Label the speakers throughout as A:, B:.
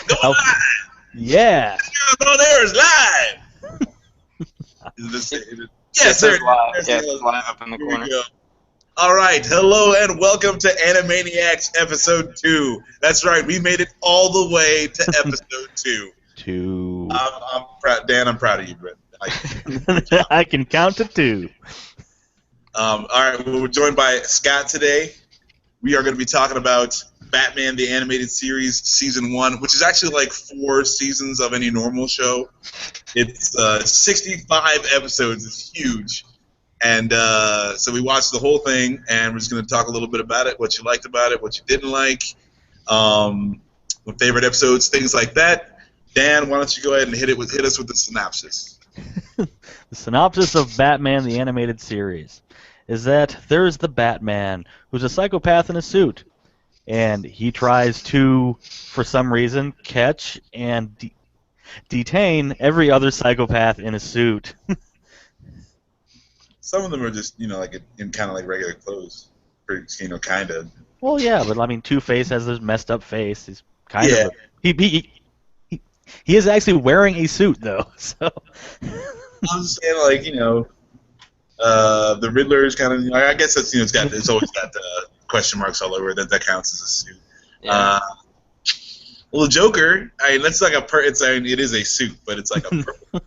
A: Going
B: Oh,
A: live!
B: yeah.
A: On air is live! Yes, there it is.
C: live.
A: There's
C: Yeah,
A: the
C: it's live up in the
A: Here
C: corner.
A: we go. All right, hello and welcome to Anime-Niacs episode 2. That's right, we made it all the way to episode 2.
B: Two.
A: I'm proud, Dan. I'm proud of you, Brett.
B: I can count to two.
A: All right, well, we're joined by Scott today. We are going to be talking about Batman the Animated Series Season 1, which is actually like 4 seasons of any normal show. It's 65 episodes. It's huge. And so we watched the whole thing, and we're just going to talk a little bit about it, what you liked about it, what you didn't like, what favorite episodes, things like that. Dan, why don't you go ahead and hit us with the synopsis?
B: The synopsis of Batman the Animated Series is that there's the Batman, who's a psychopath in a suit, and he tries to, for some reason, catch and detain every other psychopath in a suit.
A: Some of them are just, like in kind of like regular clothes, kind of.
B: Well, yeah, but I mean, Two-Face has this messed up face. He's kind of he is actually wearing a suit though. So
A: I'm just saying, the Riddler is kind of. I guess that's it's always got question marks all over it. That counts as a suit.
C: Yeah.
A: Well, the Joker, that's like it is a suit, but it's like a purple,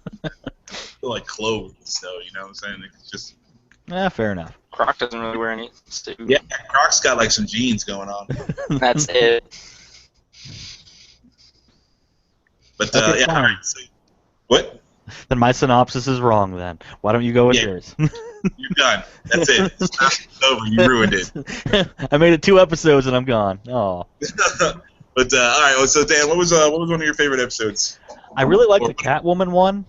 A: like clothes. So you know what I'm saying? It's just.
B: fair enough.
C: Croc doesn't really wear any suit.
A: Yeah, Croc's got like some jeans going on.
C: That's it.
A: But
B: Okay,
A: yeah,
B: fine.
A: all right, so, what?
B: Then my synopsis is wrong. Then why don't you go with
A: Yeah.
B: yours?
A: You're done. That's it. It's over. You ruined it.
B: I made it 2 episodes and I'm gone. Oh,
A: But all right. So Dan, what was one of your favorite episodes?
B: I really like the Catwoman one.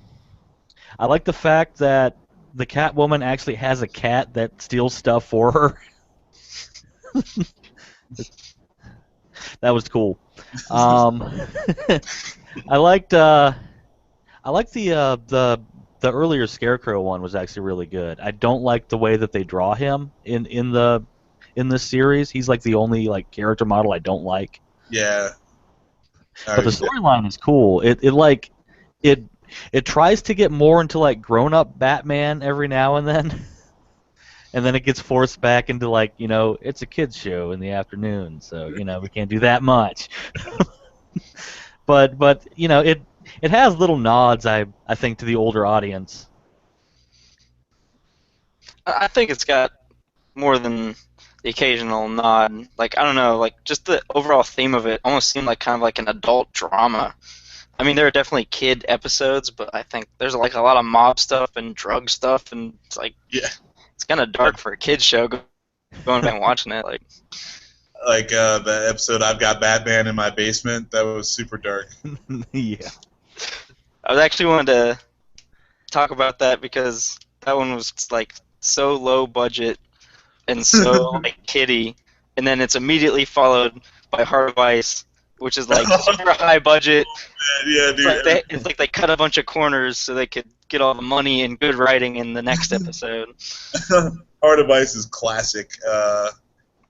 B: I like the fact that the Catwoman actually has a cat that steals stuff for her. That was cool. I liked the earlier Scarecrow one was actually really good. I don't like the way that they draw him in this series. He's like the only like character model I don't like.
A: Yeah.
B: But the storyline is cool. It tries to get more into like grown-up Batman every now and then. And then it gets forced back into like, it's a kids show in the afternoon, so we can't do that much. but it has little nods, I think, to the older audience.
C: I think it's got more than the occasional nod. Like, I don't know, like just the overall theme of it almost seemed like kind of like an adult drama. I mean, there are definitely kid episodes, but I think there's like a lot of mob stuff and drug stuff, and it's like,
A: yeah,
C: it's kind of dark for a kid's show. Going back and watching it, like
A: the episode I've got Batman in my basement. That was super dark.
B: Yeah.
C: I was actually wanted to talk about that because that one was like so low budget and so like kiddie, and then it's immediately followed by Heart of Ice, which is like super high budget.
A: Yeah, dude.
C: It's like they cut a bunch of corners so they could get all the money and good writing in the next episode.
A: Heart of Ice is classic.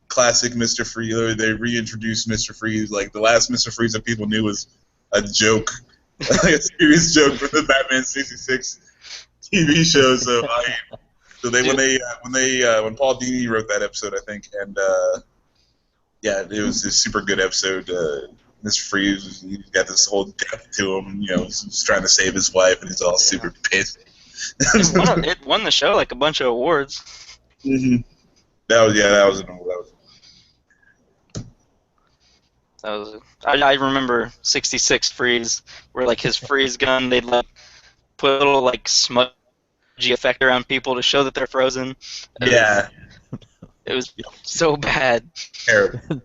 A: Classic Mr. Freeze. They reintroduced Mr. Freeze. Like the last Mr. Freeze that people knew was a joke, like a serious joke for the Batman '66 TV show. So when Paul Dini wrote that episode, I think, and yeah, it was a super good episode. Mr. Freeze, he's got this whole depth to him. He's trying to save his wife, and he's all super pissed.
C: It won the show like a bunch of awards.
A: Mm-hmm. That was
C: I remember '66 Freeze, where like his freeze gun, they'd like put a little like smudgy effect around people to show that they're frozen. It was so bad.
A: Terrible.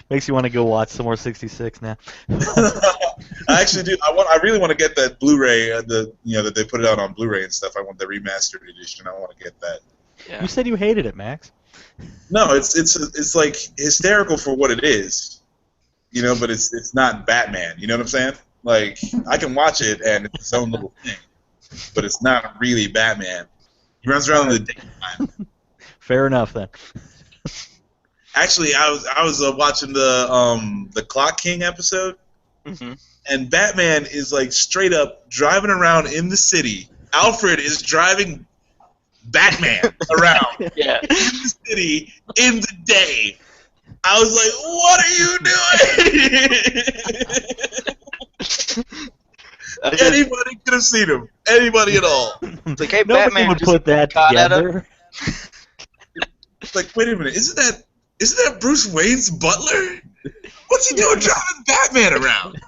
B: Makes you want to go watch some more '66 now.
A: I actually do. I really want to get that Blu-ray. That they put it out on Blu-ray and stuff. I want the remastered edition. I want to get that.
C: Yeah.
B: You said you hated it, Max.
A: No, it's like hysterical for what it is, but it's not Batman. You know what I'm saying? Like I can watch it and it's its own little thing, but it's not really Batman. He runs around in the daytime.
B: Fair enough then.
A: Actually, I was watching the Clock King episode,
C: Mm-hmm.
A: and Batman is like straight up driving around in the city. Alfred is driving Batman around
C: Yeah.
A: in the city in the day. I was like, what are you doing? Anybody could have seen him. Anybody at all.
C: It's like, hey,
B: Nobody
C: Batman
B: would
C: just
B: put that
C: got at him.
B: together.
A: It's like, wait a minute, isn't that Bruce Wayne's butler? What's he doing driving Batman around?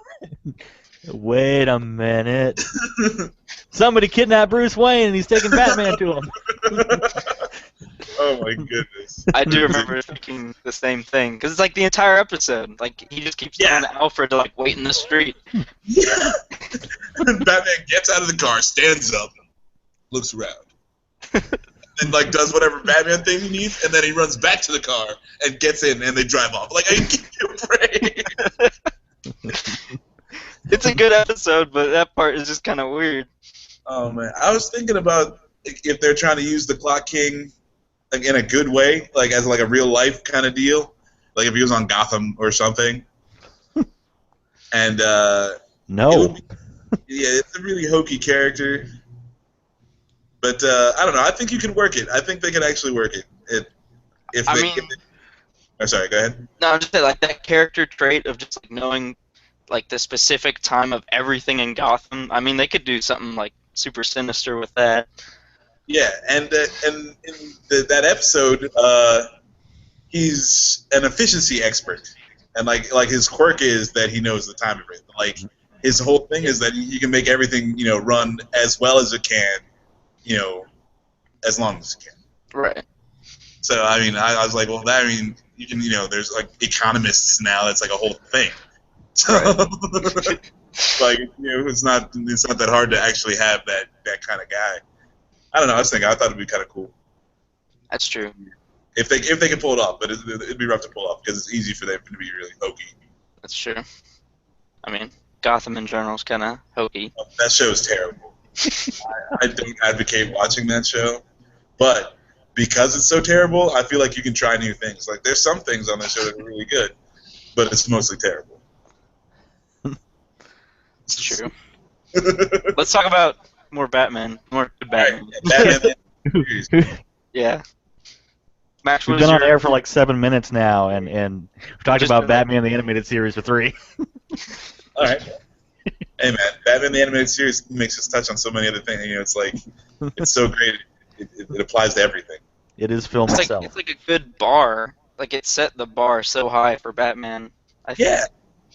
B: Wait a minute. Somebody kidnapped Bruce Wayne and he's taking Batman to him.
A: Oh my goodness.
C: I do remember thinking the same thing because it's like the entire episode. Like he just keeps telling Alfred to like wait in the street.
A: Yeah. Batman gets out of the car, stands up, looks around, and like does whatever Batman thing he needs, and then he runs back to the car and gets in, and they drive off. Like, I give you a break.
C: It's a good episode, but that part is just kind of weird.
A: Oh man, I was thinking about if they're trying to use the Clock King like in a good way, like as like a real life kind of deal, like if he was on Gotham or something. And
B: No.
A: it's a really hokey character. But I don't know. I think you can work it. I think they can actually work it. Oh, sorry, go ahead.
C: No, I'm just saying, like that character trait of just like knowing like the specific time of everything in Gotham. I mean, they could do something like super sinister with that.
A: Yeah, and in that episode, he's an efficiency expert, and like his quirk is that he knows the time of it. Like his whole thing is that he can make everything run as well as it can, as long as it can.
C: Right.
A: So I mean, I was like, well, you can there's like economists now. That's like a whole thing. So like it's not that hard to actually have that kind of guy. I don't know. I thought it'd be kind of cool.
C: That's true.
A: If they can pull it off, but it'd be rough to pull off because it's easy for them to be really hokey.
C: That's true. I mean, Gotham in general is kind of hokey.
A: That show is terrible. I don't advocate watching that show, but because it's so terrible, I feel like you can try new things. Like there's some things on that show that are really good, but it's mostly terrible.
C: It's true. Let's talk about more Batman. More good Batman.
A: Right, Batman.
C: Yeah. Max,
B: We've been on air for like 7 minutes now, and we've talked about Batman the Animated Series for 3.
A: All right. Hey man, Batman the Animated Series makes us touch on so many other things. It's like it's so great. It applies to everything.
B: It is film itself.
C: It's like a good bar. Like it set the bar so high for Batman. I think.
A: Yeah.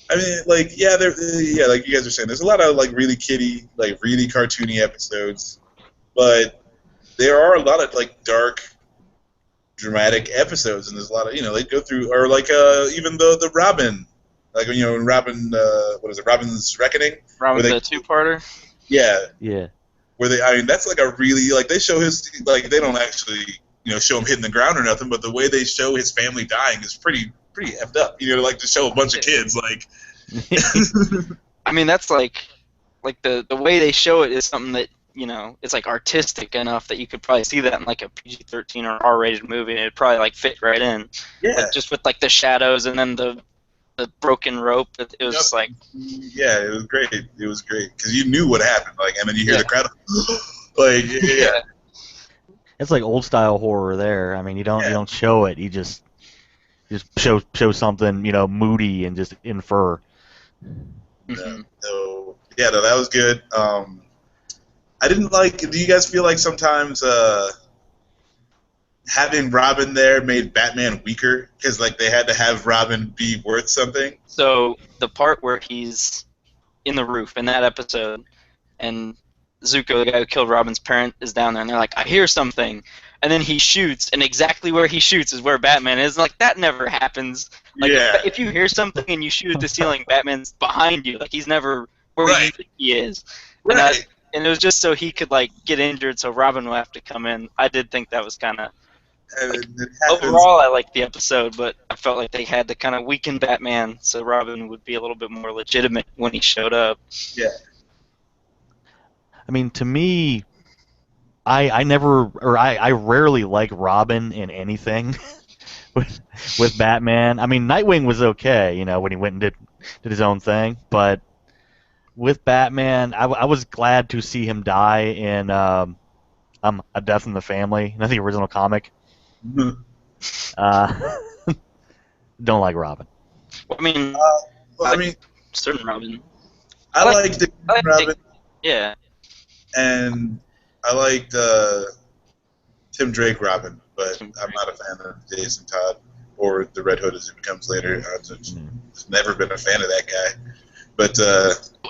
A: I mean, like, like you guys are saying, there's a lot of like really kiddie, like really cartoony episodes, but there are a lot of like dark, dramatic episodes, and there's a lot of they go through, or like even the Robin, like in Robin, what is it, Robin's Reckoning?
C: Robin the two-parter.
A: Yeah.
B: Yeah.
A: Where that's like a really like they show his like they don't actually show him hitting the ground or nothing, but the way they show his family dying is pretty effed up. Like to show a bunch of kids like.
C: I mean, that's like the way they show it is something that it's like artistic enough that you could probably see that in like a PG-13 or R-rated movie, and it'd probably like fit right in.
A: Yeah.
C: Like, just with like the shadows and then the broken rope. It was just like.
A: Yeah, it was great. It was great because you knew what happened, like, and then you hear the crowd, like, yeah.
B: It's like old style horror there. I mean, you don't show it. You just show something moody and just infer.
C: Mm-hmm.
A: No, that was good. I didn't like. Do you guys feel like sometimes having Robin there made Batman weaker because like they had to have Robin be worth something?
C: So the part where he's in the roof in that episode, and Zuko, the guy who killed Robin's parent, is down there, and they're like, "I hear something," and then he shoots, and exactly where he shoots is where Batman is. Like that never happens. Like if you hear something and you shoot at the ceiling, Batman's behind you. Like he's never where you think he is.
A: Right.
C: And it was just so he could like get injured, so Robin would have to come in. I did think that was kind of. Overall, I liked the episode, but I felt like they had to kind of weaken Batman so Robin would be a little bit more legitimate when he showed up.
A: Yeah.
B: I mean, to me, I rarely like Robin in anything with Batman. I mean, Nightwing was okay, when he went and did did his own thing. But with Batman, I was glad to see him die in A Death in the Family, not the original comic. Uh, don't like Robin.
C: Well, I mean,
A: Well, I mean,
C: certain Robin.
A: I liked Robin,
C: Yeah.
A: and I liked Tim Drake Robin, but I'm not a fan of Jason Todd or the Red Hood as he becomes later. I've just never been a fan of that guy. But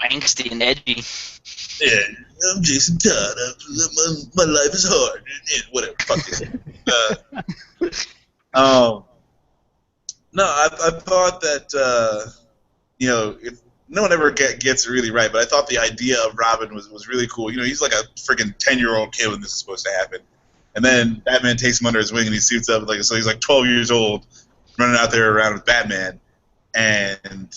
C: angsty and edgy.
A: yeah, I'm Jason Todd. My life is hard. Yeah, whatever. Fuck it. No, I thought that if no one ever gets it really right, but I thought the idea of Robin was really cool. You know, he's like a freaking 10-year-old kid when this is supposed to happen. And then Batman takes him under his wing and he suits up so he's like 12 years old, running out there around with Batman. And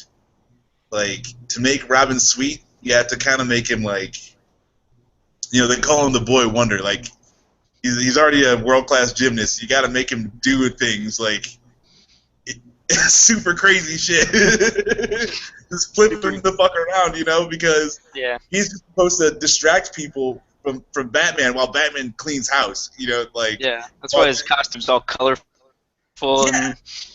A: like to make Robin sweet, you have to kind of make him like, they call him the boy wonder. Like he's already a world-class gymnast. You got to make him do things like super crazy shit. Just flipping the fuck around, because he's supposed to distract people from Batman while Batman cleans house,
C: that's why his costume's all colorful.
A: Yeah.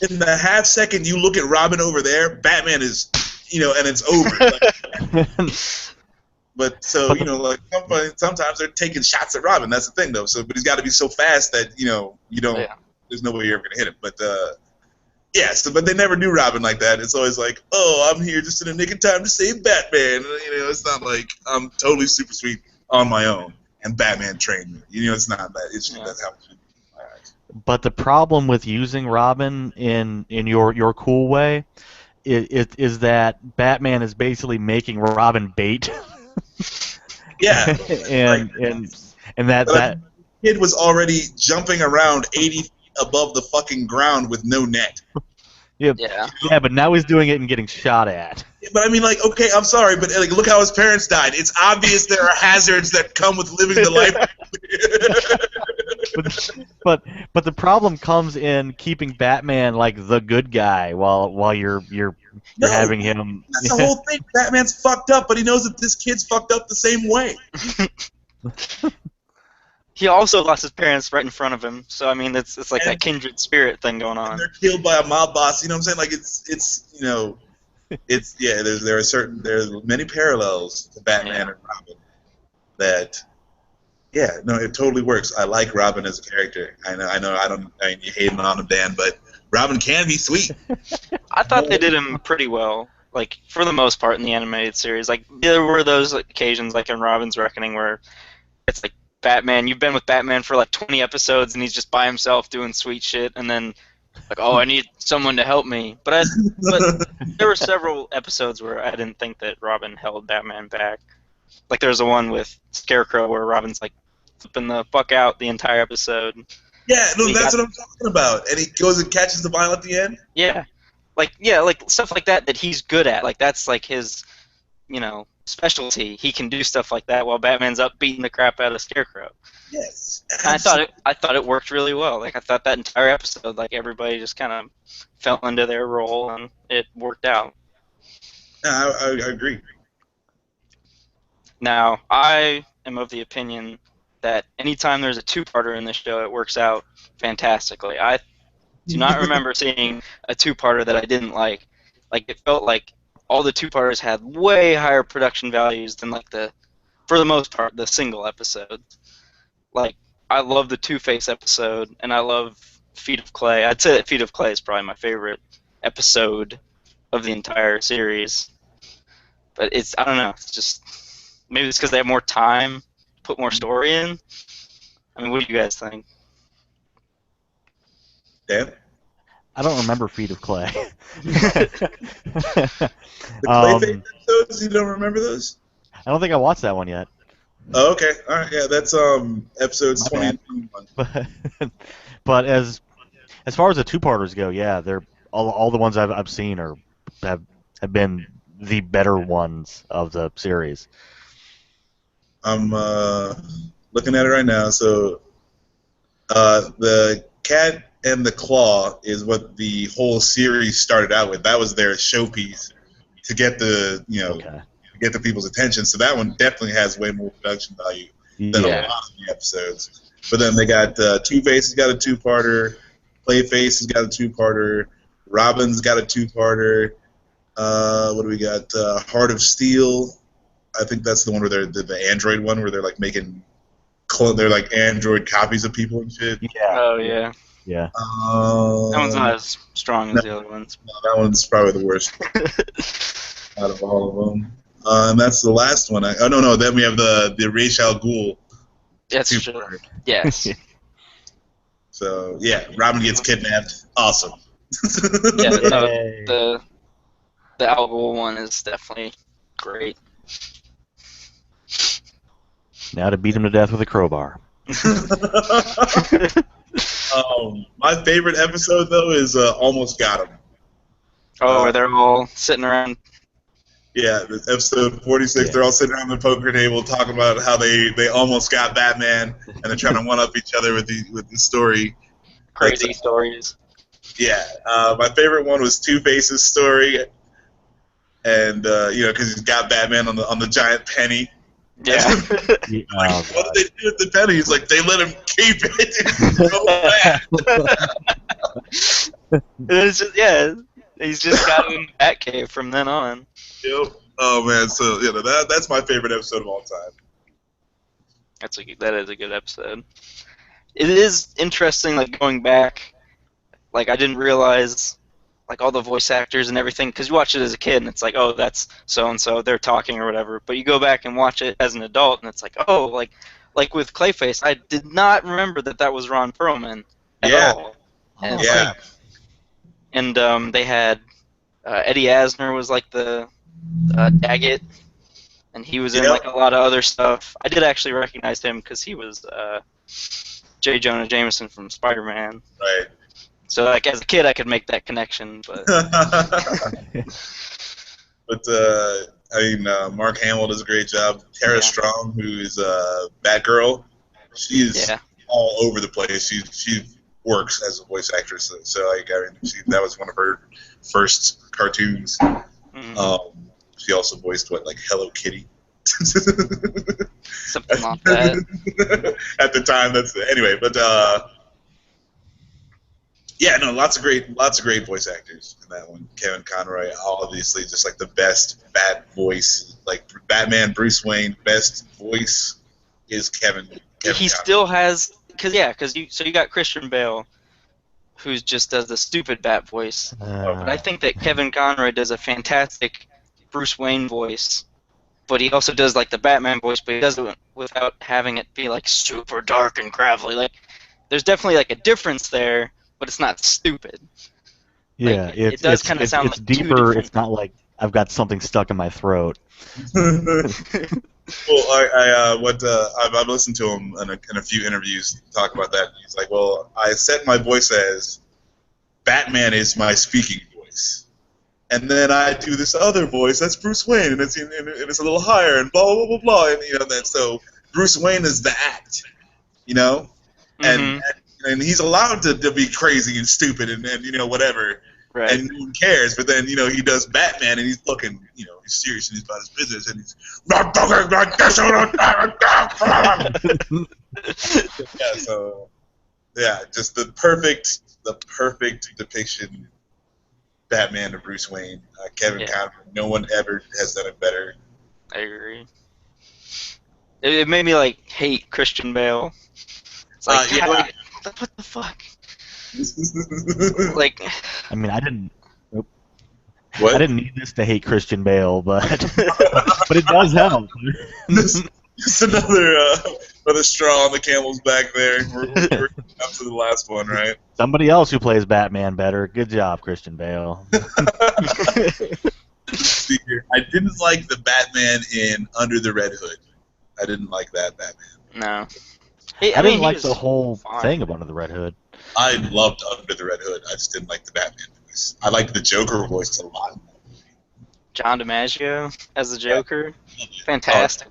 A: In the half second you look at Robin over there, Batman is, and it's over. But so, sometimes they're taking shots at Robin. That's the thing, though. So, but he's got to be so fast that you don't. Yeah. There's no way you're ever gonna hit him. But but they never do Robin like that. It's always like, oh, I'm here just in the nick of time to save Batman. It's not like I'm totally super sweet on my own and Batman trained me. It's not that. That's how it should be.
B: But the problem with using Robin in your cool way is that Batman is basically making Robin bait.
A: Yeah.
B: and that
A: kid was already jumping around 80 feet above the fucking ground with no net.
B: Yeah, but now he's doing it and getting shot at.
A: But I mean, like, okay, I'm sorry, but like, look how his parents died. It's obvious there are hazards that come with living the life.
B: but the problem comes in keeping Batman like the good guy while you're having him.
A: That's the whole thing. Batman's fucked up, but he knows that this kid's fucked up the same way.
C: He also lost his parents right in front of him, so I mean, it's like that kindred spirit thing going on.
A: And they're killed by a mob boss. You know what I'm saying? Like there's many parallels to Batman and Robin that. Yeah, no, it totally works. I like Robin as a character. I know. You hate him on him, Dan, but Robin can be sweet.
C: I thought they did him pretty well, like for the most part in the animated series. Like there were those occasions, like in Robin's Reckoning, where it's like Batman. You've been with Batman for like 20 episodes, and he's just by himself doing sweet shit, and then like, oh, I need someone to help me. But there were several episodes where I didn't think that Robin held Batman back. Like there's the one with Scarecrow where Robin's like flipping the fuck out the entire episode.
A: Yeah, no, that's what I'm talking about. And he goes and catches the vial at the end.
C: Yeah, like stuff like that he's good at. Like that's like his, specialty. He can do stuff like that while Batman's up beating the crap out of Scarecrow.
A: Yes.
C: I thought it worked really well. Like I thought that entire episode, like everybody just kind of fell into their role and it worked out.
A: I agree.
C: Now, I am of the opinion that anytime there's a two-parter in this show, it works out fantastically. I do not remember seeing a two-parter that I didn't like. Like, it felt like all the two-parters had way higher production values than, like, for the most part, the single episode. Like, I love the Two-Face episode, and I love Feet of Clay. I'd say that Feet of Clay is probably my favorite episode of the entire series. But I don't know, it's just... Maybe it's because they have more time to put more story in. I mean, what do you guys think?
A: Dan?
B: I don't remember Feet of Clay.
A: The Clayface episodes, you don't remember those?
B: I don't think I watched that one yet.
A: Oh, okay. All right, yeah, that's episodes 20 and 21.
B: But as far as the two-parters go, yeah, they're all the ones I've seen have been the better ones of the series.
A: I'm looking at it right now. So the Cat and the Claw is what the whole series started out with. That was their showpiece. to get the
B: Okay.
A: to get the people's attention. So that one definitely has way more production value than a
B: Yeah.
A: lot of the episodes. But then they got Two-Face has got a two-parter, Clayface has got a two-parter, Robin's got a two-parter. What do we got? Heart of Steel. I think that's the one where they're the Android one where they're like making they're like Android copies of people and shit.
B: Yeah.
C: Oh yeah,
B: Yeah.
C: that one's not as strong as the other ones.
A: No, that one's probably the worst out of all of them. And that's the last one. No. Then we have the Ra's al Ghul.
C: That's true.
A: two-parter.
C: Yes.
A: So yeah, Robin gets kidnapped. Awesome.
C: Yeah. No,
B: Yay.
C: the Al Ghul one is definitely great.
B: Now to beat him to death with a crowbar.
A: My favorite episode though is Almost Got Him.
C: Oh, where they're all sitting around.
A: Yeah, episode 46.
B: Yeah.
A: They're all sitting around the poker table talking about how they almost got Batman, and they're trying to one up each other with the story.
C: Crazy stories.
A: Yeah, my favorite one was Two-Face's story, and because he's got Batman on the giant penny.
C: Yeah.
B: Yeah,
A: Like,
B: oh,
A: what
B: God.
A: did they do with the penny? He's like, they let him keep it. It's so bad.
C: It's just, yeah, he's just got him in the Batcave from then on.
A: Yep. Oh man, so that's my favorite episode of all time.
C: That is a good episode. It is interesting, like going back. Like I didn't realize, like all the voice actors and everything, because you watch it as a kid and it's like, oh, that's so and so, they're talking or whatever. But you go back and watch it as an adult and it's like, oh, like with Clayface, I did not remember that was Ron Perlman at
A: Yeah.
C: all. And,
A: Yeah.
C: And they had Eddie Asner was like the Daggett, and he was in
A: Yep.
C: like a lot of other stuff. I did actually recognize him because he was J. Jonah Jameson from Spider-Man.
A: Right.
C: So like as a kid, I could make that connection, but
A: But Mark Hamill does a great job. Tara
C: Yeah.
A: Strong, who is Batgirl, she's
C: yeah,
A: all over the place. She works as a voice actress, so that was one of her first cartoons.
C: mm,
A: She also voiced like Hello Kitty.
C: something like that.
A: At the time, anyway. But yeah, no, lots of great voice actors in that one. Kevin Conroy, obviously, just like the best Bat voice, like Batman, Bruce Wayne, best voice is Kevin
C: He
A: Conroy.
C: still has, because you got Christian Bale, who just does the stupid Bat voice. But I think that Kevin Conroy does a fantastic Bruce Wayne voice, but he also does like the Batman voice, but he does it without having it be like super dark and gravelly. Like, there's definitely like a difference there, but it's not stupid.
B: Yeah,
C: Like, it does kinda sound
B: it's
C: like two
B: deeper.
C: different-
B: It's not like I've got something stuck in my throat.
A: Well, I've listened to him in a few interviews talk about that. He's like, well, I set my voice as Batman is my speaking voice, and then I do this other voice that's Bruce Wayne, and it's a little higher, and blah blah blah blah, and that so Bruce Wayne is the act, and
C: Mhm.
A: and he's allowed to be crazy and stupid and whatever.
C: Right.
A: And no one cares, but then he does Batman, and he's fucking he's serious and he's about his business, and he's not fucking like this. Yeah, so just the perfect depiction, Batman to Bruce Wayne, Kevin Conroy. No one ever has done it better.
C: I agree. It made me like hate Christian Bale. It's like,
A: Yeah.
C: God, what the fuck? Like,
B: I mean, I didn't
A: What?
B: need this to hate Christian Bale, but but it does help.
A: Just another straw on the camel's back there. We're up to the last one, right?
B: Somebody else who plays Batman better. Good job, Christian Bale.
A: See here, I didn't like the Batman in Under the Red Hood. I didn't like that Batman.
C: no.
B: I didn't
C: he
B: like
C: was
B: the whole
C: fine.
B: thing of Under the Red Hood.
A: I loved Under the Red Hood. I just didn't like the Batman voice. I liked the Joker voice a lot.
C: John DiMaggio as the Joker. Fantastic.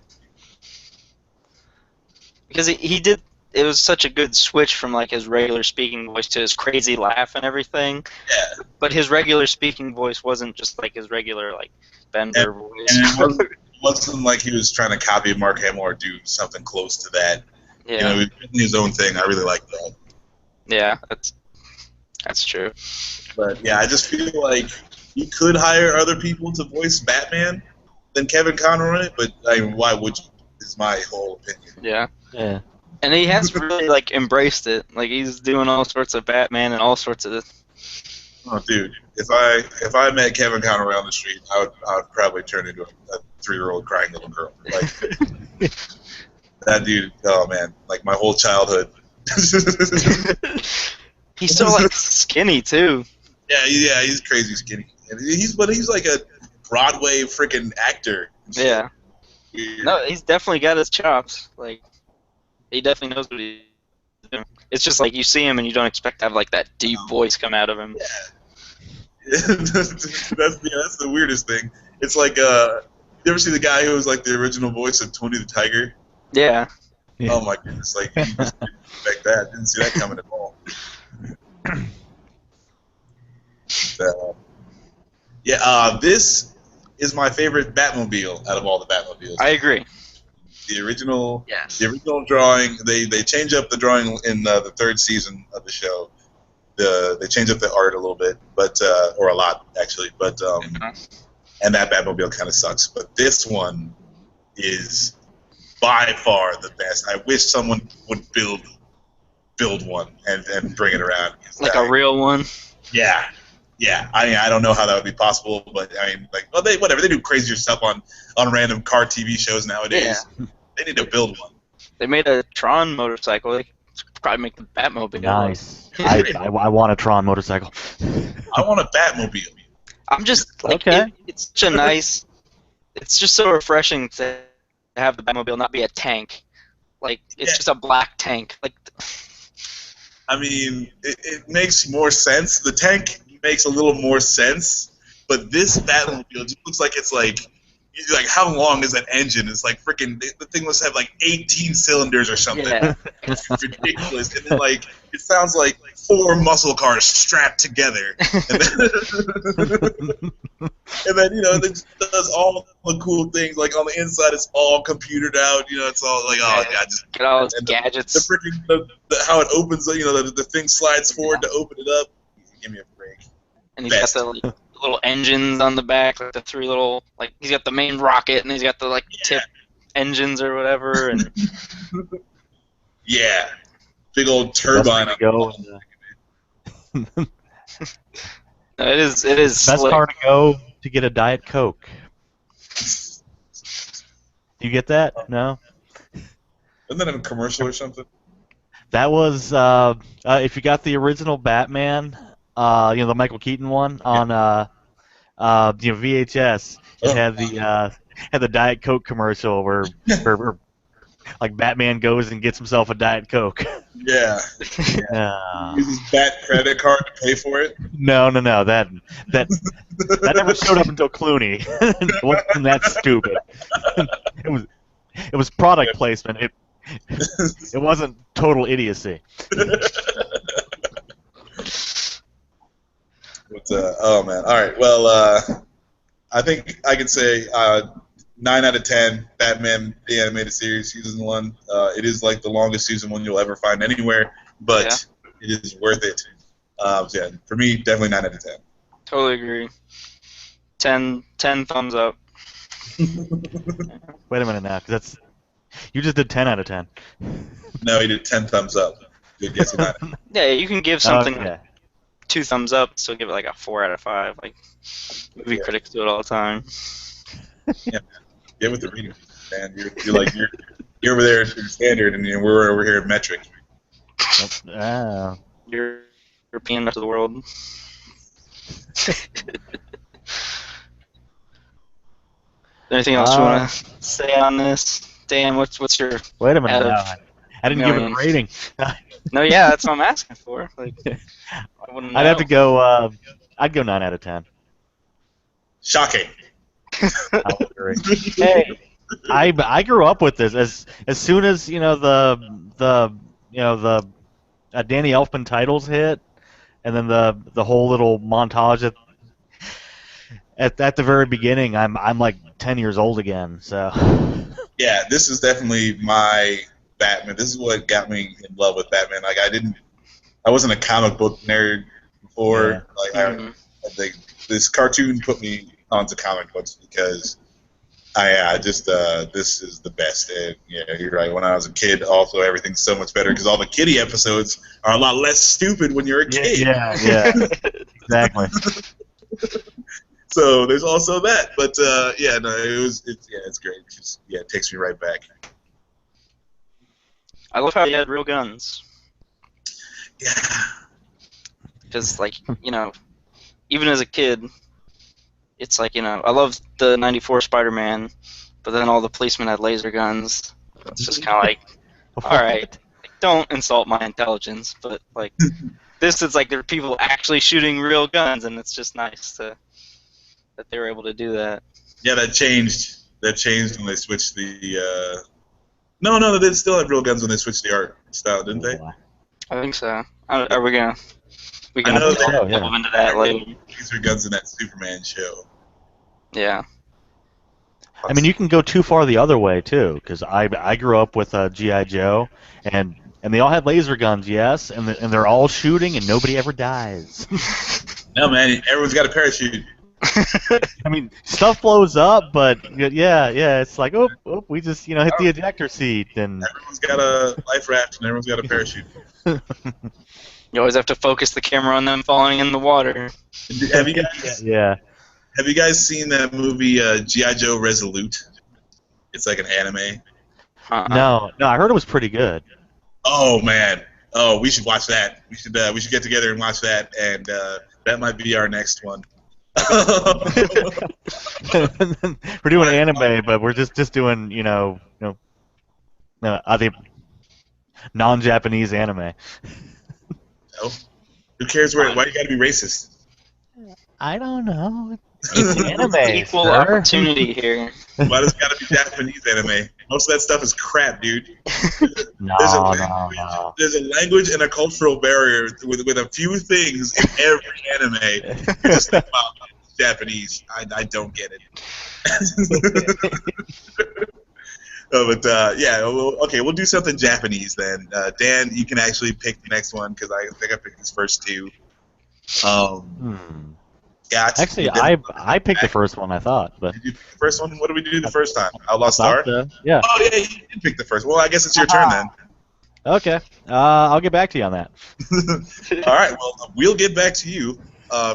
C: Because he did. It was such a good switch from like his regular speaking voice to his crazy laugh and everything.
A: Yeah.
C: But his regular speaking voice wasn't just like his regular like Bender
A: And
C: voice.
A: it wasn't like he was trying to copy Mark Hamill or do something close to that.
C: Yeah.
A: You know, he was doing his own thing. I really like that.
C: Yeah, that's true.
A: But yeah, I just feel like you could hire other people to voice Batman than Kevin Conroy, but I mean, why would you? Is my whole opinion.
C: Yeah.
B: Yeah.
C: And he has really like embraced it. Like he's doing all sorts of Batman and all sorts of.
A: Oh, dude, if I met Kevin Conroy on the street, I would probably turn into a 3-year-old crying little girl. Like that dude. Oh man, like my whole childhood.
C: He's so like skinny too.
A: Yeah, he's crazy skinny. And he's like a Broadway freaking actor.
C: Yeah.
A: Weird.
C: No, he's definitely got his chops. Like he definitely knows what he's doing. It's just like you see him and you don't expect to have like that deep voice come out of him.
A: Yeah. that's the weirdest thing. It's like you ever see the guy who was like the original voice of Tony the Tiger?
C: Yeah.
B: Yeah.
A: Oh my goodness! Like you just didn't expect that. Didn't see that coming at all. This is my favorite Batmobile out of all the Batmobiles.
C: I agree.
A: The original,
C: Yes.
A: the original drawing. They change up the drawing in the third season of the show. They change up the art a little bit, but or a lot actually. But and that Batmobile kind of sucks. But this one is by far the best. I wish someone would build one and bring it around.
C: Like a real one.
A: Yeah. Yeah, I mean, I don't know how that would be possible, but I mean, like, well, they do crazier stuff on random car TV shows nowadays. Yeah. They need to build one.
C: They made a Tron motorcycle. They could probably make the Batmobile.
B: Nice. I want a Tron motorcycle.
A: I want a Batmobile.
C: I'm just like,
B: okay.
C: It's such a nice. It's just so refreshing to have the Batmobile not be a tank. Like it's just a black tank. Like.
A: I mean, it makes more sense. The tank makes a little more sense, but this Batmobile just looks like it's like how long is that engine? It's like freaking the thing must have like 18 cylinders or something.
C: Yeah.
A: It's ridiculous. And then like it sounds like 4 muscle cars strapped together. And then it just does all the cool things. Like on the inside, it's all computered out. It's all like just
C: get all its gadgets.
A: The freaking how it opens. The thing slides forward to open it up. Give me a break.
C: And he's got the little engines on the back, like the 3 little, like he's got the main rocket, and he's got the tip engines or whatever, and
A: yeah, big old turbine.
C: It is
B: best car to go to get a Diet Coke. You get that? No.
A: Isn't that a commercial or something?
B: That was if you got the original Batman. The Michael Keaton one on VHS. It had the Diet Coke commercial where like Batman goes and gets himself a Diet Coke.
A: Yeah. He uses Bat credit card to pay for it.
B: No. That never showed up until Clooney. It wasn't that stupid. It was product placement. It wasn't total idiocy.
A: Oh man! All right. Well, I think I can say 9 out of 10. Batman the Animated Series Season 1. It is like the longest Season 1 you'll ever find anywhere, but it is worth it. Yeah, for me, definitely 9 out of 10.
C: Totally agree. 10 thumbs up.
B: Wait a minute now, because you just did 10 out of 10.
A: No, he did 10 thumbs up. Good guess.
C: Yeah, you can give something 2 thumbs up, still give it like a 4 out of 5. Like movie critics do it all the time.
A: Yeah, get with the reading, man. You're over there at standard, and we're over here at metric.
C: You're European to the world. Anything else you want to say on this? Dan, what's your...
B: Wait a minute now. I didn't give it a rating.
C: No, yeah, that's what I'm asking for. Like,
B: I'd have to go. I'd go 9 out of 10.
A: Shocking.
B: I'll agree. Hey, I grew up with this. As soon as the Danny Elfman titles hit, and then the whole little montage at the very beginning, I'm like 10 years old again. So
A: Yeah, this is definitely my Batman. This is what got me in love with Batman. Like I wasn't a comic book nerd before.
B: Yeah.
A: Like I think this cartoon put me onto comic books because I just this is the best. And yeah, you're right. When I was a kid, also everything's so much better because all the kiddie episodes are a lot less stupid when you're a kid.
B: Yeah, exactly.
A: So there's also that. But yeah, no, it's great. It takes me right back.
C: I love how he had real guns.
A: Yeah.
C: Because, like, even as a kid, it's like, I love the 94 Spider-Man, but then all the policemen had laser guns. It's just kind of like, alright, don't insult my intelligence, but, like, this is like there are people actually shooting real guns, and it's just nice that they were able to do that.
A: Yeah, that changed. That changed when they switched the. No, they still have real guns when they switched the art style, didn't they?
C: I think so. Are we gonna? We
A: I know
C: can
A: they
C: delve into that later.
A: laser guns in that Superman show.
C: Yeah.
B: I mean, you can go too far the other way too, because I grew up with GI Joe, and they all had laser guns, yes, and they're all shooting, and nobody ever dies.
A: No, man, everyone's got a parachute.
B: I mean, stuff blows up, but yeah, it's like, we just hit the ejector seat, and
A: Everyone's got a life raft and everyone's got a parachute.
C: You always have to focus the camera on them falling in the water.
A: Have you guys?
B: Yeah.
A: Have you guys seen that movie G.I. Joe Resolute? It's like an anime.
B: No, I heard it was pretty good.
A: Oh man, we should watch that. We should get together and watch that, and that might be our next one.
B: We're doing anime, but we're just doing the non-Japanese anime.
A: No. Who cares why you gotta be racist?
B: I don't know. It's anime.
C: Equal
B: sir.
C: opportunity here.
A: Why does it gotta be Japanese anime? Most of that stuff is crap, dude.
B: No.
A: There's a language and a cultural barrier with a few things in every anime. You just think about Japanese. I don't get it. But yeah, we'll do something Japanese then. Dan, you can actually pick the next one because I think I picked these first two. Scott,
B: Actually, I picked the first one, I thought. But
A: did you pick the first one? What did we do the first time? Outlaw Star?
B: Yeah.
A: Oh, yeah, you did pick the first one. Well, I guess it's your turn then.
B: Okay. I'll get back to you on that.
A: All right, well, we'll get back to you.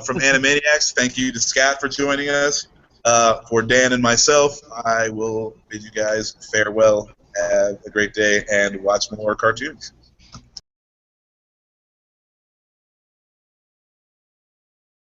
A: From Anime-Niacs, thank you to Scott for joining us. For Dan and myself, I will bid you guys farewell. Have a great day and watch more cartoons.